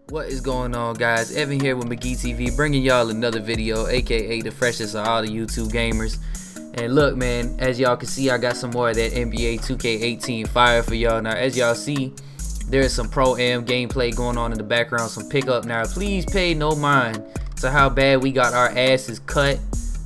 What is going on, guys? Evan here with McGee TV, bringing y'all another video, aka the freshest of all the YouTube gamers. And look, man, as y'all can see, I got some more of that NBA 2K18 fire for y'all. Now, as y'all see, there's some Pro-Am gameplay going on in the background, some pickup. Now, please pay no mind to how bad we got our asses cut.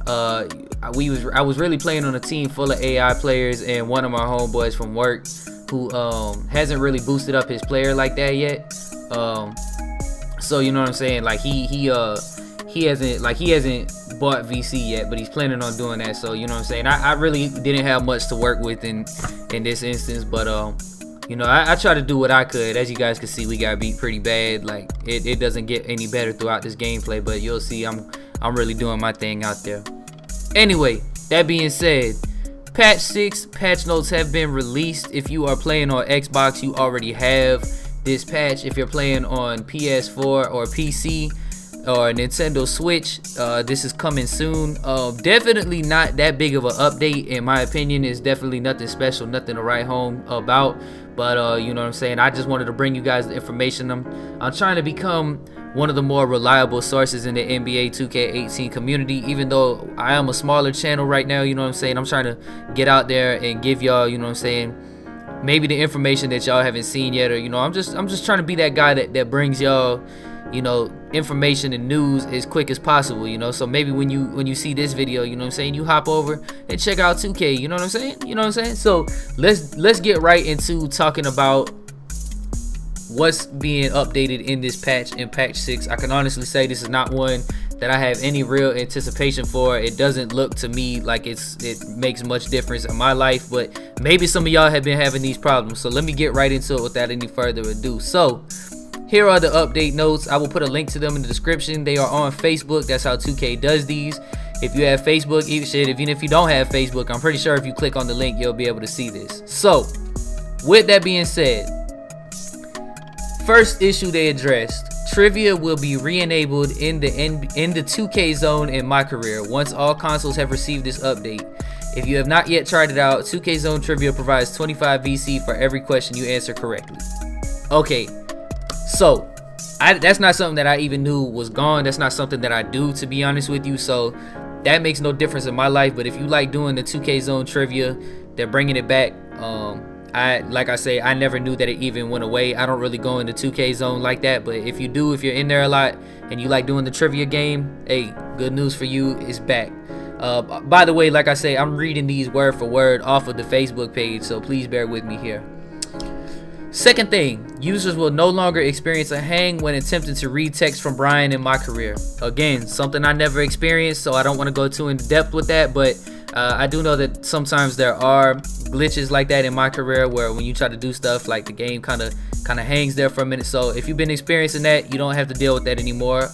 I was really playing on a team full of AI players, and one of my homeboys from work who hasn't really boosted up his player like that yet. So you know what I'm saying, like he hasn't bought VC yet, but he's planning on doing that. So you know what I'm saying, I really didn't have much to work with in this instance, but you know, I try to do what I could. As you guys can see, we got beat pretty bad. Like it doesn't get any better throughout this gameplay, but you'll see I'm really doing my thing out there. Anyway, that being said, patch 6 patch notes have been released. If you are playing on Xbox, you already have this patch. If you're playing on PS4 or PC or Nintendo Switch, this is coming soon. Definitely not that big of an update, in my opinion. It's definitely nothing special, nothing to write home about, but you know what I'm saying, I just wanted to bring you guys the information. I'm trying to become one of the more reliable sources in the NBA 2K18 community, even though I am a smaller channel right now. You know what I'm saying, I'm trying to get out there and give y'all, you know what I'm saying, maybe the information that y'all haven't seen yet, or you know, I'm just trying to be that guy that brings y'all, you know, information and news as quick as possible, you know. So maybe when you see this video, you know what I'm saying, you hop over and check out 2K, you know what I'm saying, So let's get right into talking about what's being updated in this patch, in patch 6. I can honestly say this is not one that I have any real anticipation for. It doesn't look to me like it makes much difference in my life, but maybe some of y'all have been having these problems. So let me get right into it without any further ado. So here are the update notes. I will put a link to them in the description. They are on Facebook. That's how 2K does these. If you have Facebook, even if you don't have Facebook, I'm pretty sure if you click on the link, you'll be able to see this. So with that being said, first issue they addressed: trivia will be re-enabled in the 2K zone in My Career once all consoles have received this update. If you have not yet tried it out, 2K Zone Trivia provides 25 VC for every question you answer correctly. Okay, so that's not something that I even knew was gone. That's not something that I do, to be honest with you. So that makes no difference in my life. But if you like doing the 2K Zone Trivia, they're bringing it back. Like I say, I never knew that it even went away. I don't really go into 2K Zone like that, but if you do, if you're in there a lot and you like doing the trivia game, hey, good news for you, it's back. By the way, like I say, I'm reading these word for word off of the Facebook page, so please bear with me here. Second thing, users will no longer experience a hang when attempting to read text from Brian in My Career. Again, something I never experienced, so I don't want to go too in depth with that, but I do know that sometimes there are glitches like that in My Career, where when you try to do stuff, like the game kind of hangs there for a minute. So if you've been experiencing that, you don't have to deal with that anymore.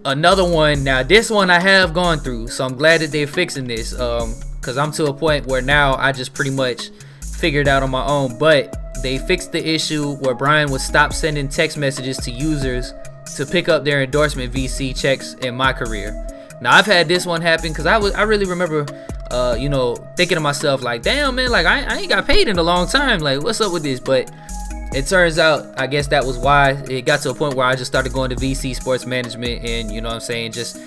Another one, now this one I have gone through, so I'm glad that they're fixing this, because I'm to a point where now I just pretty much figured out on my own. But they fixed the issue where Brian would stop sending text messages to users to pick up their endorsement VC checks in My Career. Now I've had this one happen because I really remember you know, thinking to myself like, damn man, like I ain't got paid in a long time, like what's up with this? But it turns out, I guess that was why it got to a point where I just started going to VC Sports Management, and you know what I'm saying, just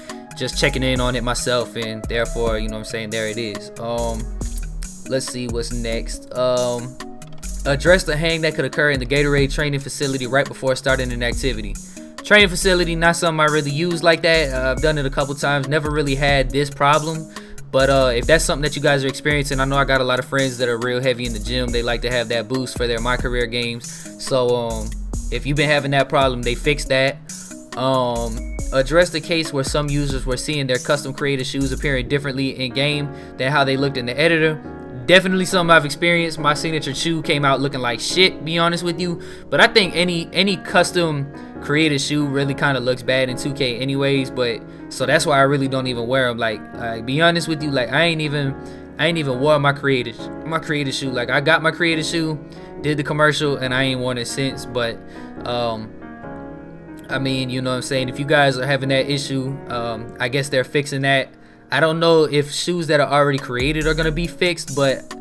checking in on it myself, and therefore, you know what I'm saying, there it is. Let's see what's next. Address the hang that could occur in the Gatorade training facility right before starting an activity. Training facility, not something I really use like that. I've done it a couple times, never really had this problem. But if that's something that you guys are experiencing, I know I got a lot of friends that are real heavy in the gym. They like to have that boost for their My Career games. So if you've been having that problem, they fixed that. Address the case where some users were seeing their custom created shoes appearing differently in game than how they looked in the editor. Definitely something I've experienced. My signature shoe came out looking like shit, be honest with you. But I think any custom created shoe really kind of looks bad in 2K anyways. But so that's why I really don't even wear them. Like, be honest with you, like I ain't even wore my created shoe. Like I got my created shoe, did the commercial, and I ain't worn it since. But I mean, you know what I'm saying, if you guys are having that issue, I guess they're fixing that. I don't know if shoes that are already created are gonna be fixed, but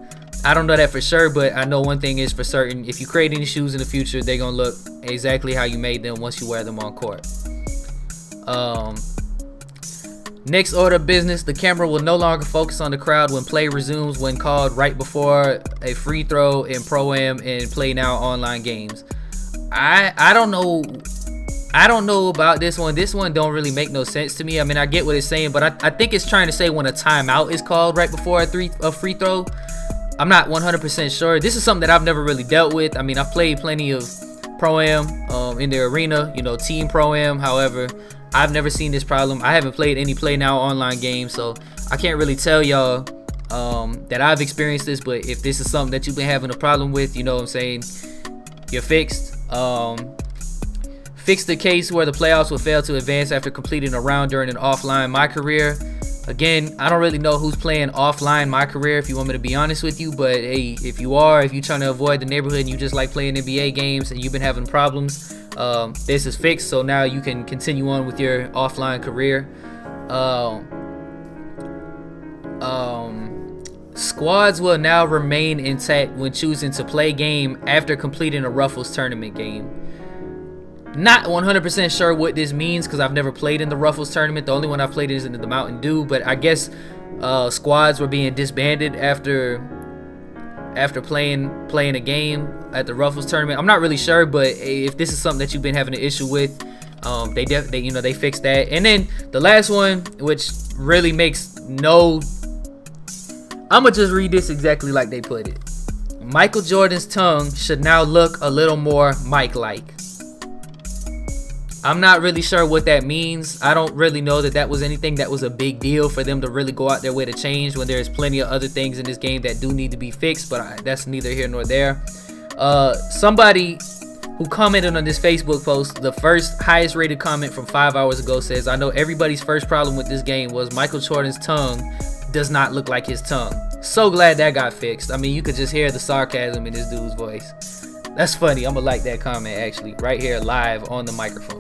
I don't know that for sure, but I know one thing is for certain: if you create any shoes in the future, they're gonna look exactly how you made them once you wear them on court. Next order of business: the camera will no longer focus on the crowd when play resumes when called right before a free throw in Pro-Am and Play Now online games. I don't know about this one. This one don't really make no sense to me. I mean, I get what it's saying, but I think it's trying to say when a timeout is called right before a free throw. I'm not 100% sure. This is something that I've never really dealt with. I mean, I've played plenty of Pro-Am in the arena, team Pro-Am. However, I've never seen this problem. I haven't played any Play Now online games, so I can't really tell y'all that I've experienced this. But if this is something that you've been having a problem with, you know what I'm saying, you're fixed. Fix the case where the playoffs will fail to advance after completing a round during an offline My Career. Again, I don't really know who's playing offline My Career, if you want me to be honest with you, but hey, if you're trying to avoid the neighborhood and you just like playing NBA games and you've been having problems, this is fixed, so now you can continue on with your offline career. Squads will now remain intact when choosing to play game after completing a Ruffles tournament game. Not 100% sure what this means because I've never played in the Ruffles tournament. The only one I've played is in the Mountain Dew, but I guess squads were being disbanded after playing a game at the Ruffles tournament. I'm not really sure, but if this is something that you've been having an issue with, they fixed that. And then the last one, which really makes no, I'ma just read this exactly like they put it. Michael Jordan's tongue should now look a little more Mike-like. I'm not really sure what that means. I don't really know that was anything that was a big deal for them to really go out their way to change when there's plenty of other things in this game that do need to be fixed, but that's neither here nor there. Somebody who commented on this Facebook post, the first highest rated comment from 5 hours ago, says, "I know everybody's first problem with this game was Michael Jordan's tongue does not look like his tongue." So glad that got fixed. I mean, you could just hear the sarcasm in this dude's voice. That's funny. I'm gonna like that comment actually right here live on the microphone.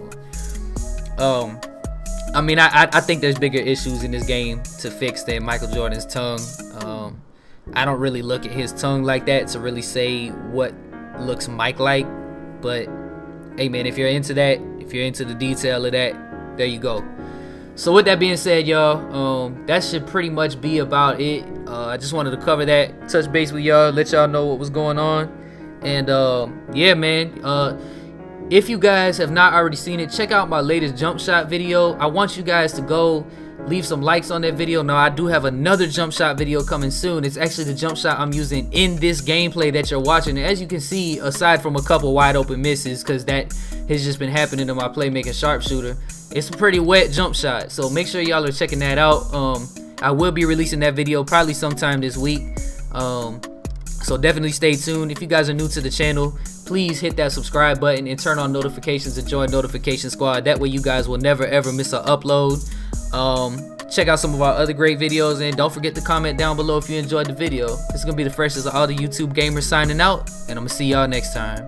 I mean, I think there's bigger issues in this game to fix than Michael Jordan's tongue. I don't really look at his tongue like that to really say what looks Mike-like. But hey man, if you're into that, if you're into the detail of that, there you go. So with that being said, y'all, that should pretty much be about it. I just wanted to cover that, touch base with y'all, let y'all know what was going on. And yeah man, if you guys have not already seen it, check out my latest jump shot video. I want you guys to go leave some likes on that video. Now I do have another jump shot video coming soon. It's actually the jump shot I'm using in this gameplay that you're watching. And as you can see, aside from a couple wide open misses, because that has just been happening to my playmaking sharpshooter, it's a pretty wet jump shot. So make sure y'all are checking that out. I will be releasing that video probably sometime this week. So definitely stay tuned. If you guys are new to the channel, please hit that subscribe button and turn on notifications and join Notification Squad. That way you guys will never ever miss an upload. Check out some of our other great videos, and don't forget to comment down below if you enjoyed the video. This is gonna be the freshest of all the YouTube gamers signing out, and I'm gonna see y'all next time.